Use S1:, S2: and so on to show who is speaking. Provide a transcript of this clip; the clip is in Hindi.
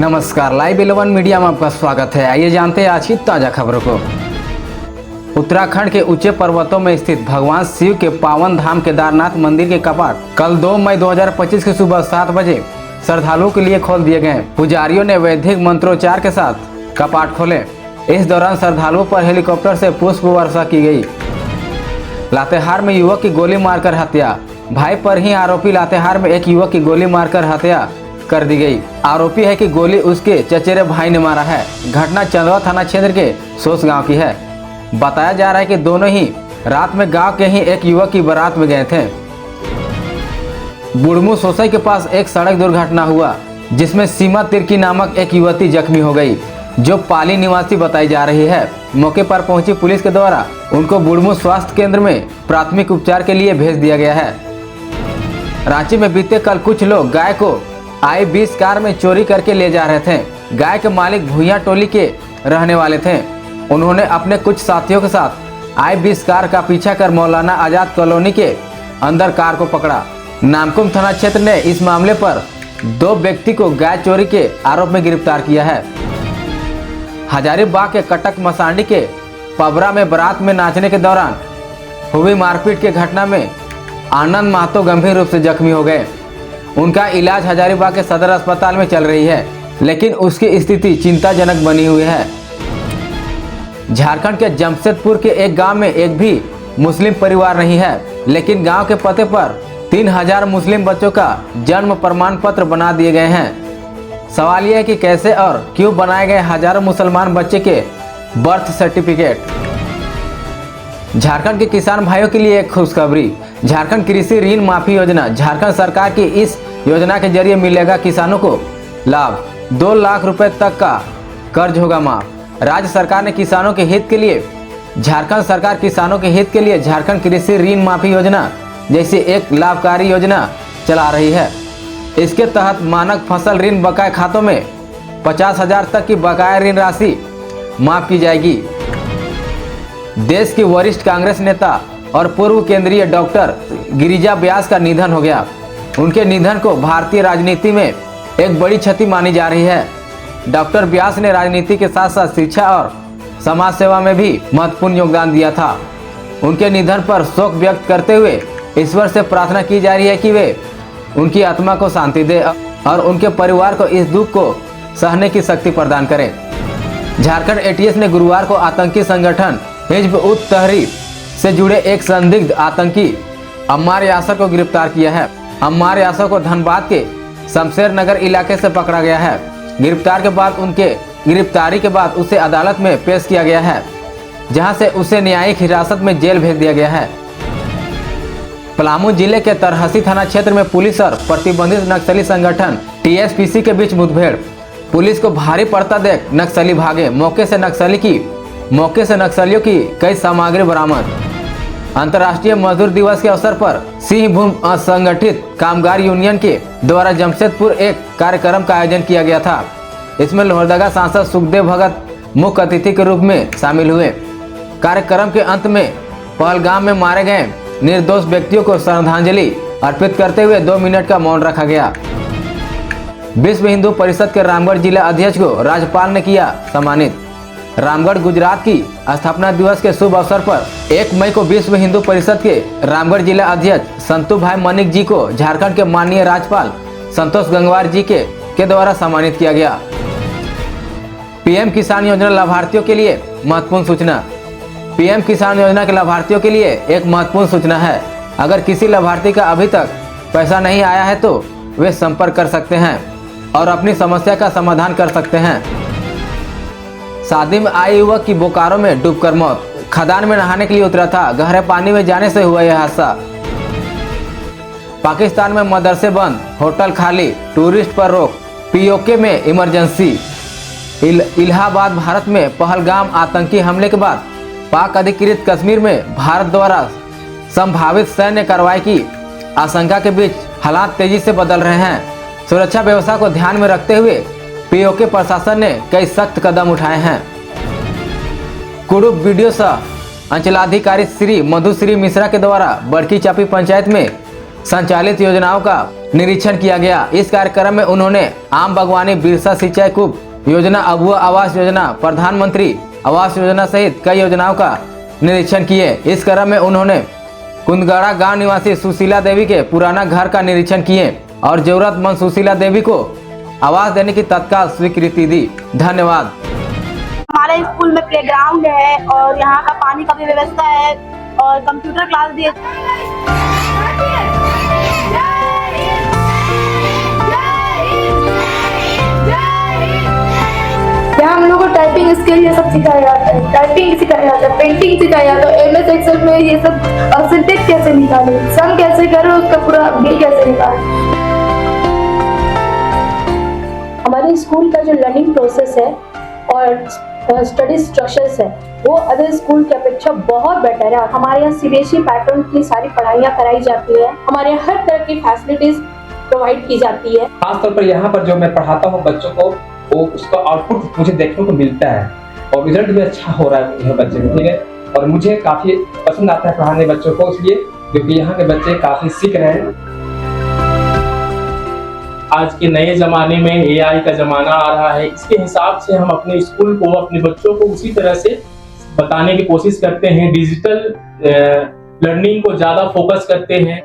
S1: नमस्कार, लाइव 11 मीडिया में आपका स्वागत है। आइए जानते हैं आज की ताज़ा खबरों को। उत्तराखंड के ऊंचे पर्वतों में स्थित भगवान शिव के पावन धाम केदारनाथ मंदिर के कपाट कल 2 मई 2025 की सुबह 7 बजे श्रद्धालुओं के लिए खोल दिए गए। पुजारियों ने वैदिक मंत्रोच्चार के साथ कपाट खोले। इस दौरान श्रद्धालुओं पर हेलीकॉप्टर से पुष्प वर्षा की गई। लातेहार में युवक की गोली मारकर हत्या। भाई पर ही आरोपी लातेहार में एक युवक की गोली मारकर हत्या कर दी गई। आरोपी है कि गोली उसके चचेरे भाई ने मारा है। घटना चंदवा थाना क्षेत्र के सोस गांव की है। बताया जा रहा है कि दोनों ही रात में गांव के ही एक युवक की बारात में गए थे। बुढ़मू सोसाई के पास एक सड़क दुर्घटना हुआ जिसमें सीमा तिर्की नामक एक युवती जख्मी हो गई, जो पाली निवासी बताई जा रही है। मौके पर पहुंची पुलिस के द्वारा उनको बुढ़मू स्वास्थ्य केंद्र में प्राथमिक उपचार के लिए भेज दिया गया है। रांची में बीते कल कुछ लोग गाय को i20 कार में चोरी करके ले जा रहे थे। गाय के मालिक भुइयां टोली के रहने वाले थे। उन्होंने अपने कुछ साथियों के साथ i20 कार का पीछा कर मौलाना आजाद कॉलोनी के अंदर कार को पकड़ा। नामकुम थाना क्षेत्र ने इस मामले पर 2 व्यक्ति को गाय चोरी के आरोप में गिरफ्तार किया है। हजारीबाग के कटक मसांडी के पबरा में बारात में नाचने के दौरान हुई मारपीट की घटना में आनंद महतो गंभीर रूप से जख्मी हो गए। उनका इलाज हजारीबाग के सदर अस्पताल में चल रही है, लेकिन उसकी स्थिति चिंताजनक बनी हुई है। झारखंड के जमशेदपुर के एक गांव में एक भी मुस्लिम परिवार नहीं है, लेकिन गांव के पते पर 3000 मुस्लिम बच्चों का जन्म प्रमाण पत्र बना दिए गए हैं। सवाल यह है कि कैसे और क्यों बनाए गए हजारों मुसलमान बच्चे के बर्थ सर्टिफिकेट। झारखंड के किसान भाइयों के लिए एक खुशखबरी। झारखंड कृषि ऋण माफी योजना। झारखंड सरकार की इस योजना के जरिए मिलेगा किसानों को लाभ। 2 लाख रुपए तक का कर्ज होगा माफ। राज्य सरकार ने किसानों के हित के लिए झारखंड सरकार किसानों के हित के लिए झारखंड कृषि ऋण माफी योजना जैसी एक लाभकारी योजना चला रही है। इसके तहत मानक फसल ऋण बकाया खातों में 50,000 तक की बकाया ऋण राशि माफ की जाएगी। देश की वरिष्ठ कांग्रेस नेता और पूर्व केंद्रीय डॉक्टर गिरिजा व्यास का निधन हो गया। उनके निधन को भारतीय राजनीति में एक बड़ी क्षति मानी जा रही है। डॉक्टर व्यास ने राजनीति के साथ साथ शिक्षा और समाज सेवा में भी महत्वपूर्ण योगदान दिया था। उनके निधन पर शोक व्यक्त करते हुए ईश्वर से प्रार्थना की जा रही है कि वे उनकी आत्मा को शांति दे और उनके परिवार को इस दुख को सहने की शक्ति प्रदान करें। झारखंड एटीएस ने गुरुवार को आतंकी संगठन हिजब उत तहरीर से जुड़े एक संदिग्ध आतंकी अम्मार यासर को गिरफ्तार किया है। अम्मार यासर को धनबाद के शमशेर नगर इलाके से पकड़ा गया है। गिरफ्तारी के बाद उसे अदालत में पेश किया गया है, जहां से उसे न्यायिक हिरासत में जेल भेज दिया गया है। पलामू जिले के तरहसी थाना क्षेत्र में पुलिस और प्रतिबंधित नक्सली संगठन टीएसपीसी के बीच मुठभेड़। पुलिस को भारी पड़ता देख नक्सली भागे। मौके से नक्सलियों की कई सामग्री बरामद। अंतर्राष्ट्रीय मजदूर दिवस के अवसर पर सिंहभूम असंगठित कामगार यूनियन के द्वारा जमशेदपुर एक कार्यक्रम का आयोजन किया गया था। इसमें लोहरदगा सांसद सुखदेव भगत मुख्य अतिथि के रूप में शामिल हुए। कार्यक्रम के अंत में पहलगाम में मारे गए निर्दोष व्यक्तियों को श्रद्धांजलि अर्पित करते हुए 2 मिनट का मौन रखा गया। विश्व हिंदू परिषद के रामगढ़ जिला अध्यक्ष को राज्यपाल ने किया सम्मानित। रामगढ़ गुजरात की स्थापना दिवस के शुभ अवसर पर 1 मई को विश्व हिंदू परिषद के रामगढ़ जिला अध्यक्ष संतू भाई मनिक जी को झारखंड के माननीय राज्यपाल संतोष गंगवार जी के द्वारा सम्मानित किया गया। पीएम किसान योजना लाभार्थियों के लिए महत्वपूर्ण सूचना। पीएम किसान योजना के लाभार्थियों के लिए एक महत्वपूर्ण सूचना है। अगर किसी लाभार्थी का अभी तक पैसा नहीं आया है तो वे संपर्क कर सकते हैं और अपनी समस्या का समाधान कर सकते हैं। शादी में आए युवक की बोकारो में डूबकर मौत। खदान में नहाने के लिए उतरा था, गहरे पानी में जाने से हुआ यह हादसा। पाकिस्तान में मदरसे बंद, होटल खाली, टूरिस्ट पर रोक। पीओके में इमरजेंसी। इलाहाबाद भारत में पहलगाम आतंकी हमले के बाद पाक अधिकृत कश्मीर में भारत द्वारा संभावित सैन्य कार्रवाई की आशंका के बीच हालात तेजी से बदल रहे हैं। सुरक्षा व्यवस्था को ध्यान में रखते हुए पीओके प्रशासन ने कई सख्त कदम उठाए हैं। कुड़ुप वीडियो सह अंचलाधिकारी श्री मधुश्री मिश्रा के द्वारा बड़की चापी पंचायत में संचालित योजनाओं का निरीक्षण किया गया। इस कार्यक्रम में उन्होंने आम बागवानी, बिरसा सिंचाई कूप योजना, अबुआ आवास योजना, प्रधानमंत्री आवास योजना सहित कई योजनाओं का निरीक्षण किए। इस क्रम में उन्होंने कुंदगड़ा गांव निवासी सुशीला देवी के पुराना घर का निरीक्षण किए और जरूरतमंद सुशीला देवी को आवास देने की तत्काल स्वीकृति दी। धन्यवाद।
S2: हमारे स्कूल में प्लेग्राउंड है और यहाँ का पानी का भी व्यवस्था है और कंप्यूटर क्लास भी है। यहाँ हम लोग को टाइपिंग स्किल ये सब सिखाया जाता है, टाइपिंग सिखाया जाता है, पेंटिंग सिखाया जाता है, MS एक्सेल में ये सब सिंटेक्स कैसे निकाले, सम कैसे करो, उसका पूरा बिल कैसे निकाले। हमारे स्कूल का जो लर्निंग प्रोसेस है और स्टडी स्ट्रक्चर्स है वो अदर स्कूल की अपेक्षा बहुत बेटर है। हमारे यहाँ CBSE पैटर्न की सारी पढ़ाइयाँ कराई जाती है। हमारे यहाँ हर तरह की फैसिलिटीज प्रोवाइड की जाती है।
S3: खासतौर पर यहाँ पर जो मैं पढ़ाता हूँ बच्चों को, वो उसका आउटपुट मुझे देखने को मिलता है और रिजल्ट भी अच्छा हो रहा है बच्चे को, ठीक है। और मुझे काफ़ी पसंद आता है पढ़ाने बच्चों को, इसलिए क्योंकि यहाँ के बच्चे काफ़ी सीख रहे हैं।
S4: आज के नए ज़माने में AI का ज़माना आ रहा है, इसके हिसाब से हम अपने स्कूल को, अपने बच्चों को उसी तरह से बताने की कोशिश करते हैं। डिजिटल लर्निंग को ज़्यादा फोकस करते हैं।